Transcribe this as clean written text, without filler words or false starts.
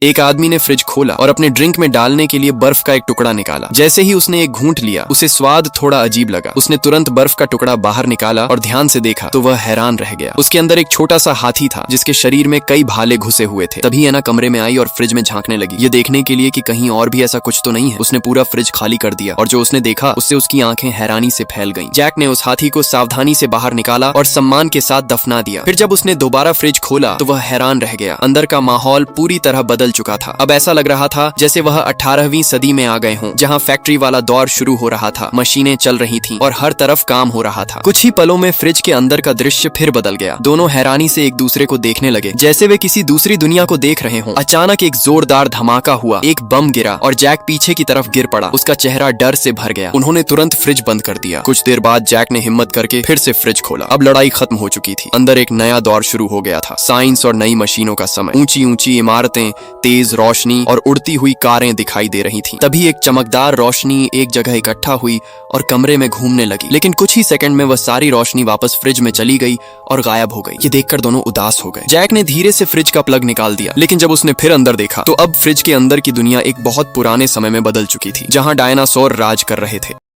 एक आदमी ने फ्रिज खोला और अपने ड्रिंक में डालने के लिए बर्फ का एक टुकड़ा निकाला। जैसे ही उसने एक घूंट लिया, उसे स्वाद थोड़ा अजीब लगा। उसने तुरंत बर्फ का टुकड़ा बाहर निकाला और ध्यान से देखा तो वह हैरान रह गया। उसके अंदर एक छोटा सा हाथी था जिसके शरीर में कई भाले घुसे हुए थे। तभी एना कमरे में आई और फ्रिज में झांकने लगी, ये देखने के लिए कि कहीं और भी ऐसा कुछ तो नहीं है। उसने पूरा फ्रिज खाली कर दिया और जो उसने देखा उससे उसकी आंखें हैरानी से फैल गईं। जैक ने उस हाथी को सावधानी से बाहर निकाला और सम्मान के साथ दफना दिया। फिर जब उसने दोबारा फ्रिज खोला तो वह हैरान रह गया। अंदर का माहौल पूरी तरह बदल चुका था। अब ऐसा लग रहा था जैसे वह 18वीं सदी में आ गए हों, जहां फैक्ट्री वाला दौर शुरू हो रहा था, मशीनें चल रही थीं और हर तरफ काम हो रहा था। कुछ ही पलों में फ्रिज के अंदर का दृश्य फिर बदल गया। दोनों हैरानी से एक दूसरे को देखने लगे जैसे वे किसी दूसरी दुनिया को देख रहे हों। अचानक एक जोरदार धमाका हुआ, एक बम गिरा और जैक पीछे की तरफ गिर पड़ा। उसका चेहरा डर से भर गया। उन्होंने तुरंत फ्रिज बंद कर दिया। कुछ देर बाद जैक ने हिम्मत करके फिर से फ्रिज खोला। अब लड़ाई खत्म हो चुकी थी। अंदर एक नया दौर शुरू हो गया था, साइंस और नई मशीनों का समय। ऊंची ऊंची इमारतें, तेज रोशनी और उड़ती हुई कारें दिखाई दे रही थीं। तभी एक चमकदार रोशनी एक जगह इकट्ठा हुई और कमरे में घूमने लगी। लेकिन कुछ ही सेकंड में वह सारी रोशनी वापस फ्रिज में चली गई और गायब हो गई। ये देखकर दोनों उदास हो गए। जैक ने धीरे से फ्रिज का प्लग निकाल दिया, लेकिन जब उसने फिर अंदर देखा तो अब फ्रिज के अंदर की दुनिया एक बहुत पुराने समय में बदल चुकी थी, जहां डायनासोर राज कर रहे थे।